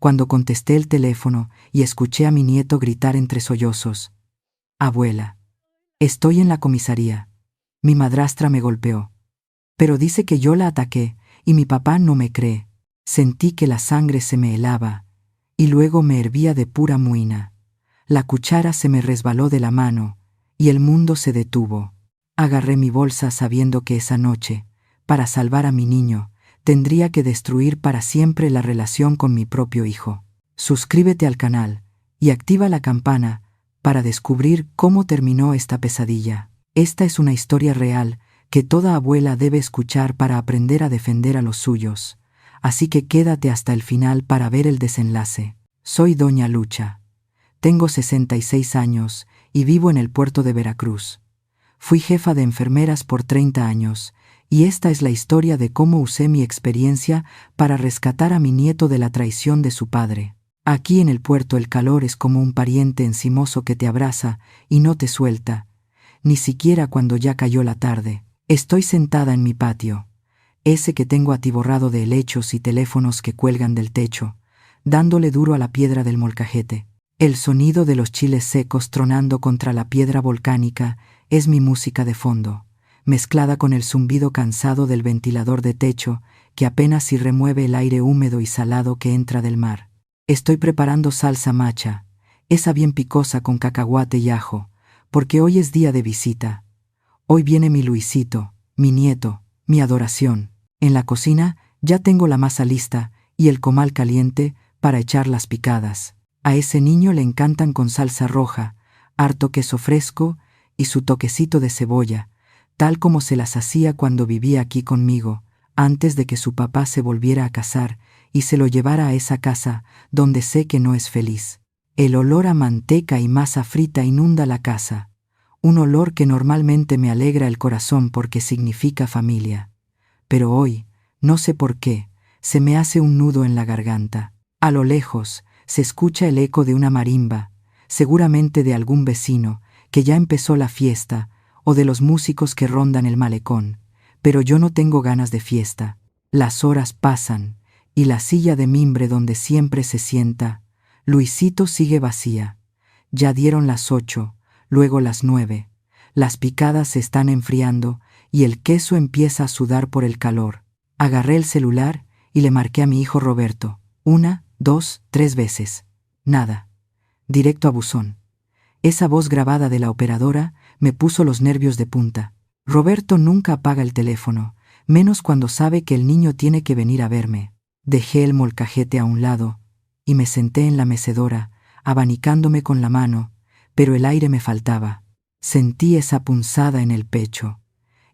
cuando contesté el teléfono y escuché a mi nieto gritar entre sollozos: «Abuela, estoy en la comisaría. Mi madrastra me golpeó. Pero dice que yo la ataqué y mi papá no me cree». Sentí que la sangre se me helaba y luego me hervía de pura muina. La cuchara se me resbaló de la mano y el mundo se detuvo. Agarré mi bolsa sabiendo que esa noche, para salvar a mi niño, tendría que destruir para siempre la relación con mi propio hijo. Suscríbete al canal y activa la campana para descubrir cómo terminó esta pesadilla. Esta es una historia real que toda abuela debe escuchar para aprender a defender a los suyos. Así que quédate hasta el final para ver el desenlace. Soy Doña Lucha. Tengo 66 años y vivo en el puerto de Veracruz. Fui jefa de enfermeras por 30 años y esta es la historia de cómo usé mi experiencia para rescatar a mi nieto de la traición de su padre. Aquí en el puerto el calor es como un pariente encimoso que te abraza y no te suelta, ni siquiera cuando ya cayó la tarde. Estoy sentada en mi patio, ese que tengo atiborrado de helechos y teléfonos que cuelgan del techo, dándole duro a la piedra del molcajete. El sonido de los chiles secos tronando contra la piedra volcánica es mi música de fondo, mezclada con el zumbido cansado del ventilador de techo que apenas si remueve el aire húmedo y salado que entra del mar. Estoy preparando salsa macha, esa bien picosa con cacahuate y ajo, porque hoy es día de visita. Hoy viene mi Luisito, mi nieto, mi adoración. En la cocina ya tengo la masa lista y el comal caliente para echar las picadas. A ese niño le encantan con salsa roja, harto queso fresco y su toquecito de cebolla, tal como se las hacía cuando vivía aquí conmigo, antes de que su papá se volviera a casar y se lo llevara a esa casa donde sé que no es feliz. El olor a manteca y masa frita inunda la casa, un olor que normalmente me alegra el corazón porque significa familia. Pero hoy, no sé por qué, se me hace un nudo en la garganta. A lo lejos se escucha el eco de una marimba, seguramente de algún vecino que ya empezó la fiesta o de los músicos que rondan el malecón, pero yo no tengo ganas de fiesta. Las horas pasan y la silla de mimbre donde siempre se sienta Luisito sigue vacía. Ya dieron las 8, luego las 9. Las picadas se están enfriando y el queso empieza a sudar por el calor. Agarré el celular y le marqué a mi hijo Roberto. 1, 2, 3 veces. Nada. Directo a buzón. Esa voz grabada de la operadora me puso los nervios de punta. Roberto nunca apaga el teléfono, menos cuando sabe que el niño tiene que venir a verme. Dejé el molcajete a un lado y me senté en la mecedora, abanicándome con la mano, pero el aire me faltaba. Sentí esa punzada en el pecho,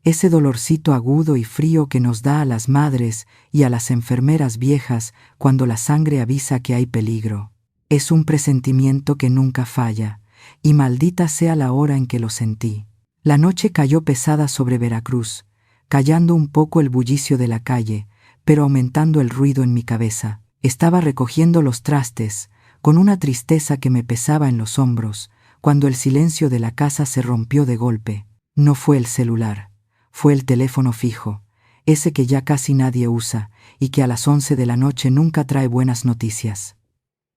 ese dolorcito agudo y frío que nos da a las madres y a las enfermeras viejas cuando la sangre avisa que hay peligro. Es un presentimiento que nunca falla, y maldita sea la hora en que lo sentí. La noche cayó pesada sobre Veracruz, callando un poco el bullicio de la calle, pero aumentando el ruido en mi cabeza. Estaba recogiendo los trastes, con una tristeza que me pesaba en los hombros, cuando el silencio de la casa se rompió de golpe. No fue el celular, fue el teléfono fijo, ese que ya casi nadie usa y que a las 11 de la noche nunca trae buenas noticias.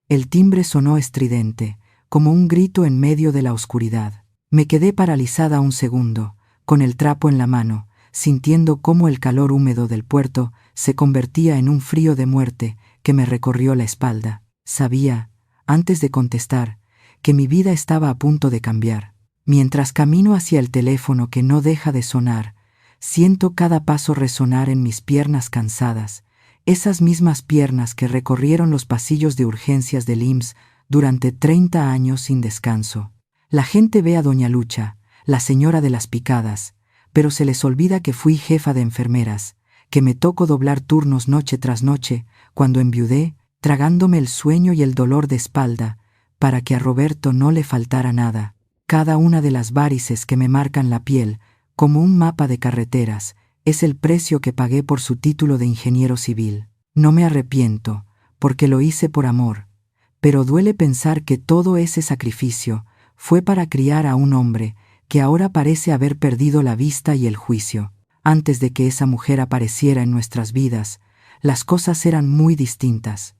El timbre sonó estridente, como un grito en medio de la oscuridad. Me quedé paralizada un segundo, con el trapo en la mano, sintiendo cómo el calor húmedo del puerto se convertía en un frío de muerte que me recorrió la espalda. Sabía, antes de contestar, que mi vida estaba a punto de cambiar. Mientras camino hacia el teléfono que no deja de sonar, siento cada paso resonar en mis piernas cansadas, esas mismas piernas que recorrieron los pasillos de urgencias del IMSS durante 30 años sin descanso. La gente ve a Doña Lucha, la señora de las picadas, pero se les olvida que fui jefa de enfermeras, que me tocó doblar turnos noche tras noche, cuando enviudé, tragándome el sueño y el dolor de espalda, para que a Roberto no le faltara nada. Cada una de las varices que me marcan la piel, como un mapa de carreteras, es el precio que pagué por su título de ingeniero civil. No me arrepiento, porque lo hice por amor, pero duele pensar que todo ese sacrificio fue para criar a un hombre que ahora parece haber perdido la vista y el juicio. Antes de que esa mujer apareciera en nuestras vidas, las cosas eran muy distintas.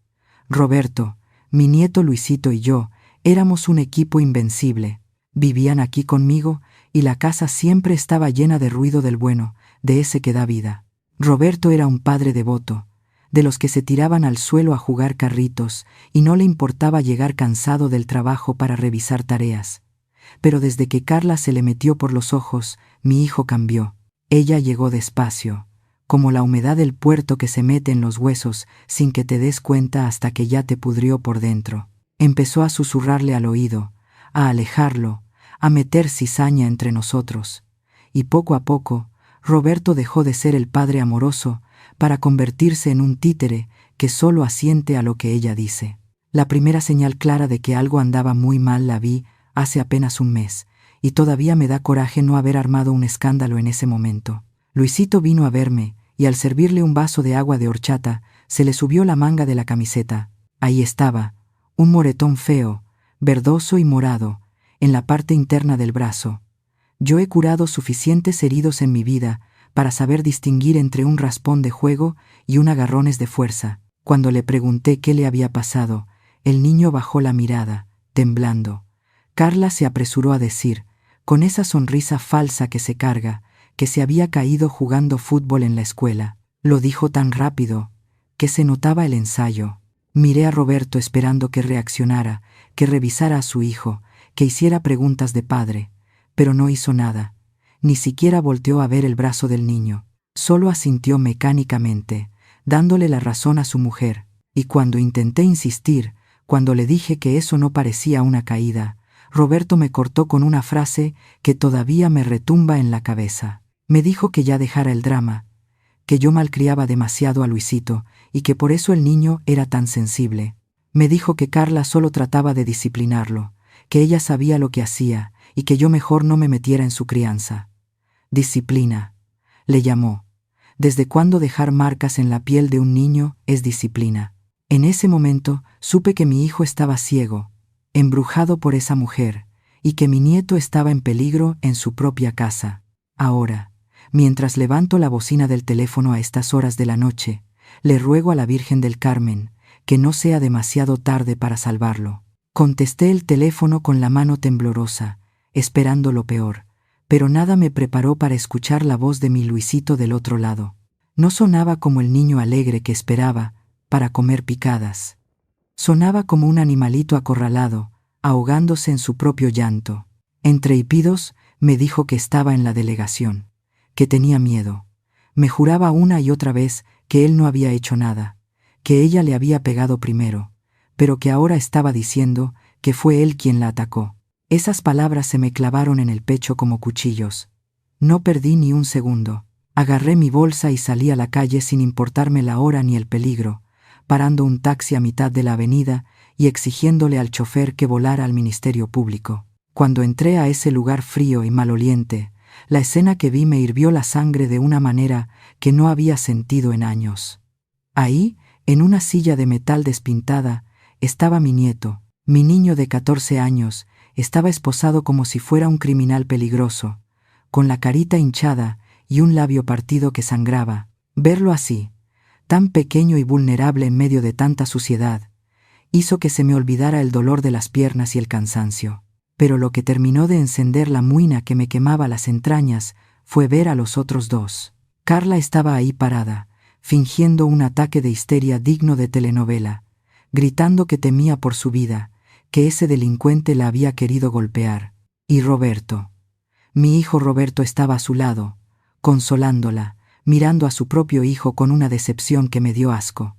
Roberto, mi nieto Luisito y yo éramos un equipo invencible. Vivían aquí conmigo y la casa siempre estaba llena de ruido del bueno, de ese que da vida. Roberto era un padre devoto, de los que se tiraban al suelo a jugar carritos y no le importaba llegar cansado del trabajo para revisar tareas. Pero desde que Carla se le metió por los ojos, mi hijo cambió. Ella llegó despacio, como la humedad del puerto que se mete en los huesos sin que te des cuenta hasta que ya te pudrió por dentro. Empezó a susurrarle al oído, a alejarlo, a meter cizaña entre nosotros. Y poco a poco, Roberto dejó de ser el padre amoroso para convertirse en un títere que solo asiente a lo que ella dice. La primera señal clara de que algo andaba muy mal la vi hace apenas un mes, y todavía me da coraje no haber armado un escándalo en ese momento. Luisito vino a verme, y al servirle un vaso de agua de horchata, se le subió la manga de la camiseta. Ahí estaba, un moretón feo, verdoso y morado, en la parte interna del brazo. Yo he curado suficientes heridos en mi vida para saber distinguir entre un raspón de juego y un agarrones de fuerza. Cuando le pregunté qué le había pasado, el niño bajó la mirada, temblando. Carla se apresuró a decir, con esa sonrisa falsa que se carga, que se había caído jugando fútbol en la escuela. Lo dijo tan rápido, que se notaba el ensayo. Miré a Roberto esperando que reaccionara, que revisara a su hijo, que hiciera preguntas de padre, pero no hizo nada. Ni siquiera volteó a ver el brazo del niño. Solo asintió mecánicamente, dándole la razón a su mujer. Y cuando intenté insistir, cuando le dije que eso no parecía una caída, Roberto me cortó con una frase que todavía me retumba en la cabeza. Me dijo que ya dejara el drama, que yo malcriaba demasiado a Luisito y que por eso el niño era tan sensible. Me dijo que Carla solo trataba de disciplinarlo, que ella sabía lo que hacía y que yo mejor no me metiera en su crianza. Disciplina, le llamó. ¿Desde cuándo dejar marcas en la piel de un niño es disciplina? En ese momento supe que mi hijo estaba ciego, embrujado por esa mujer, y que mi nieto estaba en peligro en su propia casa. Ahora, mientras levanto la bocina del teléfono a estas horas de la noche, le ruego a la Virgen del Carmen que no sea demasiado tarde para salvarlo. Contesté el teléfono con la mano temblorosa, esperando lo peor, pero nada me preparó para escuchar la voz de mi Luisito del otro lado. No sonaba como el niño alegre que esperaba para comer picadas. Sonaba como un animalito acorralado, ahogándose en su propio llanto. Entre hipidos, me dijo que estaba en la delegación, que tenía miedo. Me juraba una y otra vez que él no había hecho nada, que ella le había pegado primero, pero que ahora estaba diciendo que fue él quien la atacó. Esas palabras se me clavaron en el pecho como cuchillos. No perdí ni un segundo. Agarré mi bolsa y salí a la calle sin importarme la hora ni el peligro, parando un taxi a mitad de la avenida y exigiéndole al chofer que volara al Ministerio Público. Cuando entré a ese lugar frío y maloliente, la escena que vi me hirvió la sangre de una manera que no había sentido en años. Ahí, en una silla de metal despintada, estaba mi nieto. Mi niño de 14 años estaba esposado como si fuera un criminal peligroso, con la carita hinchada y un labio partido que sangraba. Verlo así, tan pequeño y vulnerable en medio de tanta suciedad, hizo que se me olvidara el dolor de las piernas y el cansancio. Pero lo que terminó de encender la muina que me quemaba las entrañas fue ver a los otros dos. Carla estaba ahí parada, fingiendo un ataque de histeria digno de telenovela, gritando que temía por su vida, que ese delincuente la había querido golpear. Y Roberto, mi hijo Roberto, estaba a su lado, consolándola, mirando a su propio hijo con una decepción que me dio asco.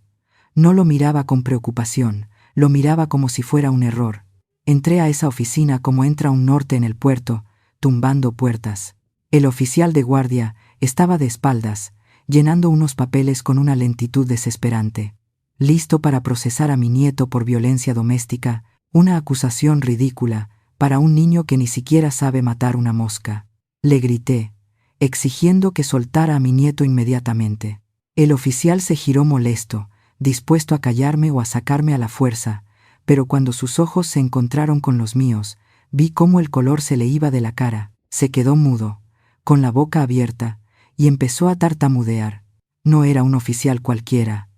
No lo miraba con preocupación, lo miraba como si fuera un error. Entré a esa oficina como entra un norte en el puerto, tumbando puertas. El oficial de guardia estaba de espaldas, llenando unos papeles con una lentitud desesperante, listo para procesar a mi nieto por violencia doméstica, una acusación ridícula para un niño que ni siquiera sabe matar una mosca. Le grité, exigiendo que soltara a mi nieto inmediatamente. El oficial se giró molesto, dispuesto a callarme o a sacarme a la fuerza, pero cuando sus ojos se encontraron con los míos, vi cómo el color se le iba de la cara. Se quedó mudo, con la boca abierta, y empezó a tartamudear. No era un oficial cualquiera.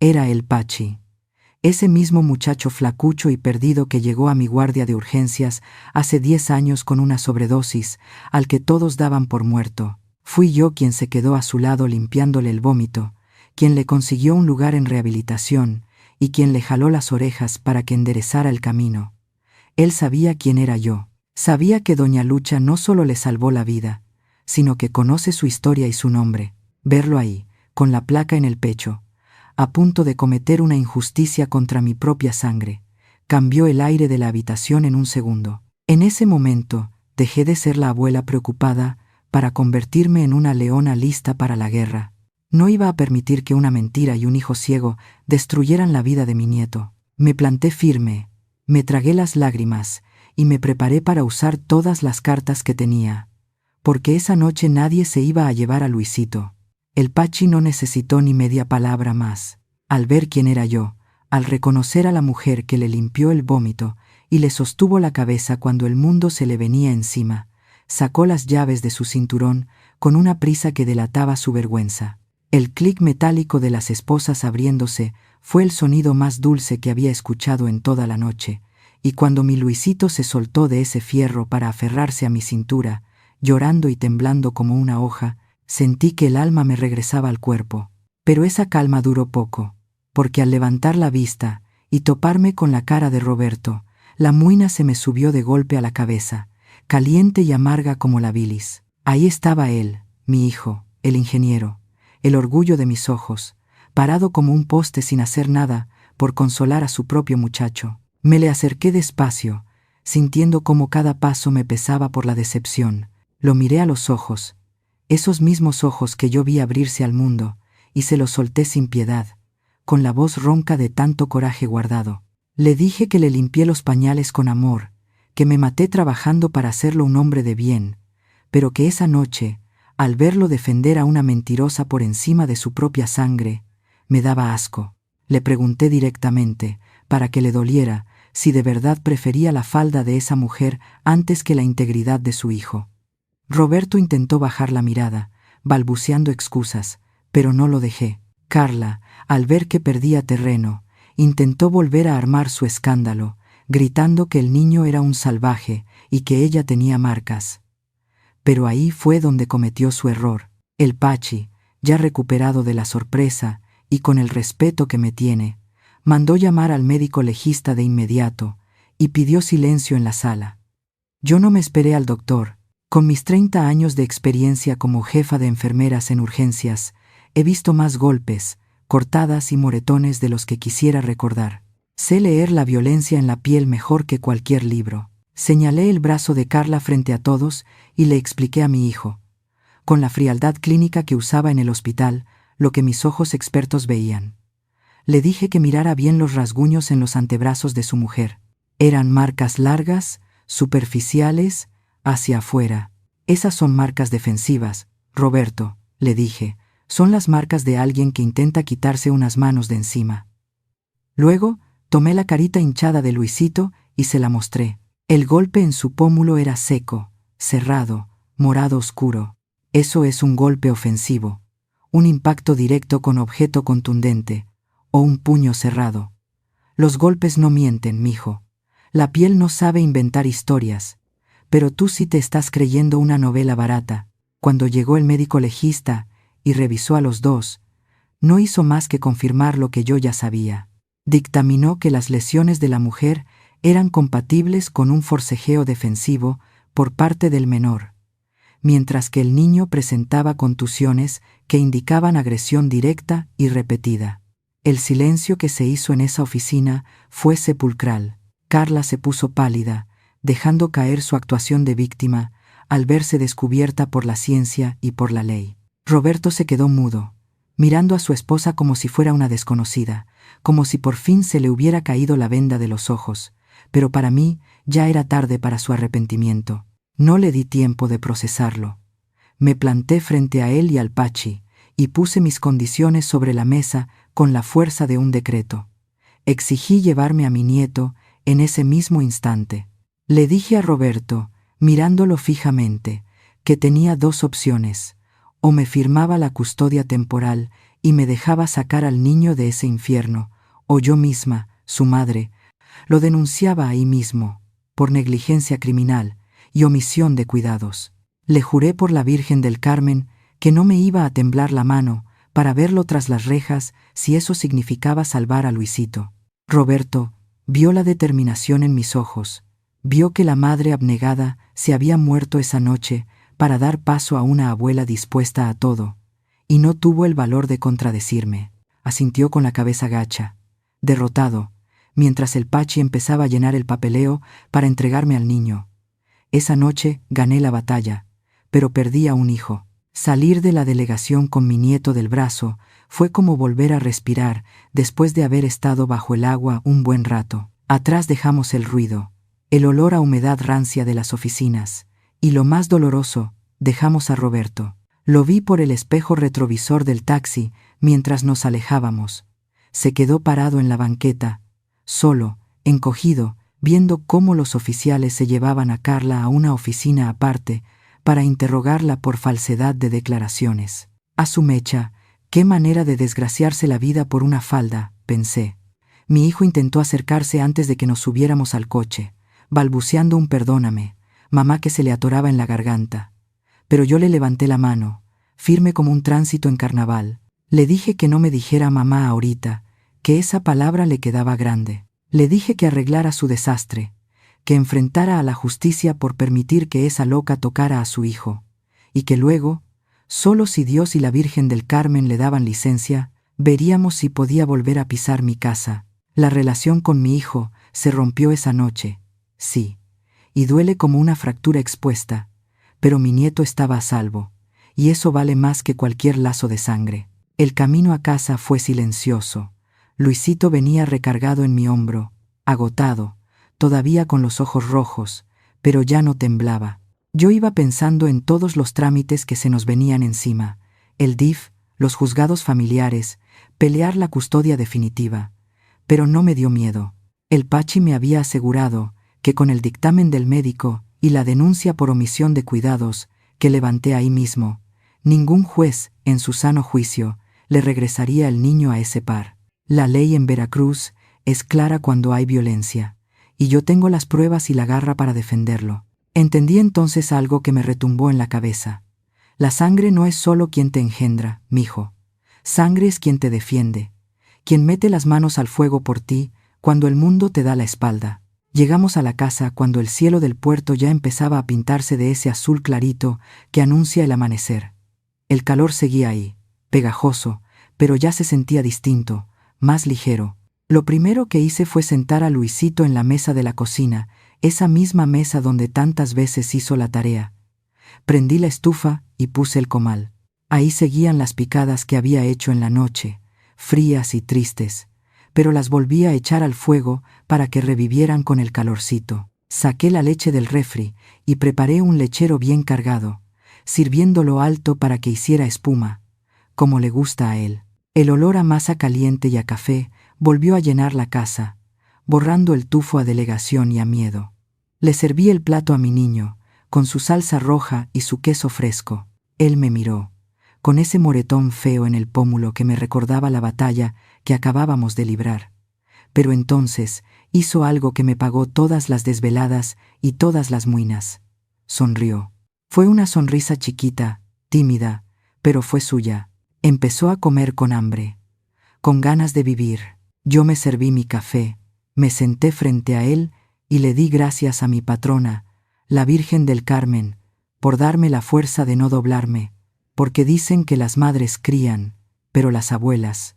Era el Pachi. Ese mismo muchacho flacucho y perdido que llegó a mi guardia de urgencias hace 10 años con una sobredosis, al que todos daban por muerto. Fui yo quien se quedó a su lado limpiándole el vómito, quien le consiguió un lugar en rehabilitación y quien le jaló las orejas para que enderezara el camino. Él sabía quién era yo. Sabía que doña Lucha no solo le salvó la vida, sino que conoce su historia y su nombre. Verlo ahí, con la placa en el pecho, a punto de cometer una injusticia contra mi propia sangre, cambió el aire de la habitación en un segundo. En ese momento, dejé de ser la abuela preocupada para convertirme en una leona lista para la guerra. No iba a permitir que una mentira y un hijo ciego destruyeran la vida de mi nieto. Me planté firme, me tragué las lágrimas y me preparé para usar todas las cartas que tenía, porque esa noche nadie se iba a llevar a Luisito. El Pachi no necesitó ni media palabra más. Al ver quién era yo, al reconocer a la mujer que le limpió el vómito y le sostuvo la cabeza cuando el mundo se le venía encima, sacó las llaves de su cinturón con una prisa que delataba su vergüenza. El clic metálico de las esposas abriéndose fue el sonido más dulce que había escuchado en toda la noche, y cuando mi Luisito se soltó de ese fierro para aferrarse a mi cintura, llorando y temblando como una hoja, sentí que el alma me regresaba al cuerpo. Pero esa calma duró poco, porque al levantar la vista y toparme con la cara de Roberto, la muina se me subió de golpe a la cabeza, caliente y amarga como la bilis. Ahí estaba él, mi hijo, el ingeniero, el orgullo de mis ojos, parado como un poste sin hacer nada por consolar a su propio muchacho. Me le acerqué despacio, sintiendo cómo cada paso me pesaba por la decepción. Lo miré a los ojos, esos mismos ojos que yo vi abrirse al mundo, y se los solté sin piedad, con la voz ronca de tanto coraje guardado. Le dije que le limpié los pañales con amor, que me maté trabajando para hacerlo un hombre de bien, pero que esa noche, al verlo defender a una mentirosa por encima de su propia sangre, me daba asco. Le pregunté directamente, para que le doliera, si de verdad prefería la falda de esa mujer antes que la integridad de su hijo. Roberto intentó bajar la mirada, balbuceando excusas, pero no lo dejé. Carla, al ver que perdía terreno, intentó volver a armar su escándalo, gritando que el niño era un salvaje y que ella tenía marcas. Pero ahí fue donde cometió su error. El Pachi, ya recuperado de la sorpresa y con el respeto que me tiene, mandó llamar al médico legista de inmediato y pidió silencio en la sala. Yo no me esperé al doctor. Con mis 30 años de experiencia como jefa de enfermeras en urgencias, he visto más golpes, cortadas y moretones de los que quisiera recordar. Sé leer la violencia en la piel mejor que cualquier libro. Señalé el brazo de Carla frente a todos y le expliqué a mi hijo, con la frialdad clínica que usaba en el hospital, lo que mis ojos expertos veían. Le dije que mirara bien los rasguños en los antebrazos de su mujer. Eran marcas largas, superficiales, hacia afuera. Esas son marcas defensivas, Roberto, le dije. Son las marcas de alguien que intenta quitarse unas manos de encima. Luego, tomé la carita hinchada de Luisito y se la mostré. El golpe en su pómulo era seco, cerrado, morado oscuro. Eso es un golpe ofensivo, un impacto directo con objeto contundente, o un puño cerrado. Los golpes no mienten, mijo. La piel no sabe inventar historias. Pero tú sí te estás creyendo una novela barata. Cuando llegó el médico legista y revisó a los dos, no hizo más que confirmar lo que yo ya sabía. Dictaminó que las lesiones de la mujer eran compatibles con un forcejeo defensivo por parte del menor, mientras que el niño presentaba contusiones que indicaban agresión directa y repetida. El silencio que se hizo en esa oficina fue sepulcral. Carla se puso pálida, dejando caer su actuación de víctima al verse descubierta por la ciencia y por la ley. Roberto se quedó mudo, mirando a su esposa como si fuera una desconocida, como si por fin se le hubiera caído la venda de los ojos, pero para mí ya era tarde para su arrepentimiento. No le di tiempo de procesarlo. Me planté frente a él y al Pachi, y puse mis condiciones sobre la mesa con la fuerza de un decreto. Exigí llevarme a mi nieto en ese mismo instante. Le dije a Roberto, mirándolo fijamente, que tenía dos opciones: o me firmaba la custodia temporal y me dejaba sacar al niño de ese infierno, o yo misma, su madre, lo denunciaba ahí mismo, por negligencia criminal y omisión de cuidados. Le juré por la Virgen del Carmen que no me iba a temblar la mano para verlo tras las rejas si eso significaba salvar a Luisito. Roberto vio la determinación en mis ojos, vio que la madre abnegada se había muerto esa noche para dar paso a una abuela dispuesta a todo, y no tuvo el valor de contradecirme. Asintió con la cabeza gacha, derrotado, mientras el Pachi empezaba a llenar el papeleo para entregarme al niño. Esa noche gané la batalla, pero perdí a un hijo. Salir de la delegación con mi nieto del brazo fue como volver a respirar después de haber estado bajo el agua un buen rato. Atrás dejamos el ruido, el olor a humedad rancia de las oficinas, y lo más doloroso, dejamos a Roberto. Lo vi por el espejo retrovisor del taxi mientras nos alejábamos. Se quedó parado en la banqueta, solo, encogido, viendo cómo los oficiales se llevaban a Carla a una oficina aparte para interrogarla por falsedad de declaraciones. A su mecha, qué manera de desgraciarse la vida por una falda, pensé. Mi hijo intentó acercarse antes de que nos subiéramos al coche, balbuceando un perdóname, mamá que se le atoraba en la garganta. Pero yo le levanté la mano, firme como un tránsito en carnaval. Le dije que no me dijera mamá ahorita, que esa palabra le quedaba grande. Le dije que arreglara su desastre, que enfrentara a la justicia por permitir que esa loca tocara a su hijo, y que luego, solo si Dios y la Virgen del Carmen le daban licencia, veríamos si podía volver a pisar mi casa. La relación con mi hijo se rompió esa noche, sí, y duele como una fractura expuesta, pero mi nieto estaba a salvo, y eso vale más que cualquier lazo de sangre. El camino a casa fue silencioso. Luisito venía recargado en mi hombro, agotado, todavía con los ojos rojos, pero ya no temblaba. Yo iba pensando en todos los trámites que se nos venían encima, el DIF, los juzgados familiares, pelear la custodia definitiva. Pero no me dio miedo. El Pachi me había asegurado que con el dictamen del médico y la denuncia por omisión de cuidados que levanté ahí mismo, ningún juez, en su sano juicio, le regresaría el niño a ese par. La ley en Veracruz es clara cuando hay violencia, y yo tengo las pruebas y la garra para defenderlo. Entendí entonces algo que me retumbó en la cabeza. La sangre no es solo quien te engendra, mijo. Sangre es quien te defiende, quien mete las manos al fuego por ti cuando el mundo te da la espalda. Llegamos a la casa cuando el cielo del puerto ya empezaba a pintarse de ese azul clarito que anuncia el amanecer. El calor seguía ahí, pegajoso, pero ya se sentía distinto, más ligero. Lo primero que hice fue sentar a Luisito en la mesa de la cocina, esa misma mesa donde tantas veces hizo la tarea. Prendí la estufa y puse el comal. Ahí seguían las picadas que había hecho en la noche, frías y tristes, pero las volví a echar al fuego para que revivieran con el calorcito. Saqué la leche del refri y preparé un lechero bien cargado, sirviéndolo alto para que hiciera espuma, como le gusta a él. El olor a masa caliente y a café volvió a llenar la casa, borrando el tufo a delegación y a miedo. Le serví el plato a mi niño, con su salsa roja y su queso fresco. Él me miró, con ese moretón feo en el pómulo que me recordaba la batalla que acabábamos de librar. Pero entonces hizo algo que me pagó todas las desveladas y todas las muinas. Sonrió. Fue una sonrisa chiquita, tímida, pero fue suya. Empezó a comer con hambre, con ganas de vivir. Yo me serví mi café, me senté frente a él y le di gracias a mi patrona, la Virgen del Carmen, por darme la fuerza de no doblarme, porque dicen que las madres crían, pero las abuelas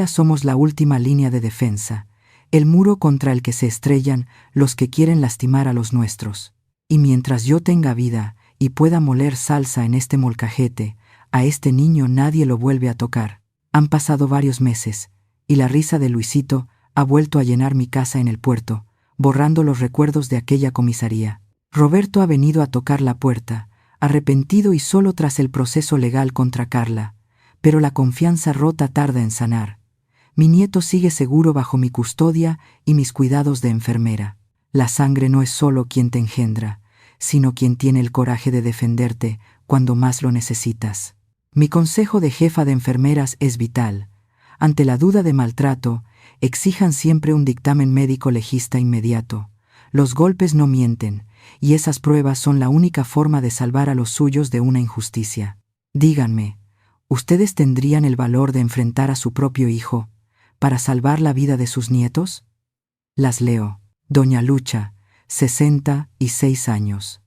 somos la última línea de defensa, el muro contra el que se estrellan los que quieren lastimar a los nuestros. Y mientras yo tenga vida y pueda moler salsa en este molcajete, a este niño nadie lo vuelve a tocar. Han pasado varios meses, y la risa de Luisito ha vuelto a llenar mi casa en el puerto, borrando los recuerdos de aquella comisaría. Roberto ha venido a tocar la puerta, arrepentido y solo tras el proceso legal contra Carla, pero la confianza rota tarda en sanar. Mi nieto sigue seguro bajo mi custodia y mis cuidados de enfermera. La sangre no es solo quien te engendra, sino quien tiene el coraje de defenderte cuando más lo necesitas. Mi consejo de jefa de enfermeras es vital. Ante la duda de maltrato, Exijan siempre un dictamen médico legista inmediato. Los golpes no mienten, y esas pruebas son la única forma de salvar a los suyos de una injusticia. Díganme, ¿ustedes tendrían el valor de enfrentar a su propio hijo para salvar la vida de sus nietos? Las leo. Doña Lucha, 66 años.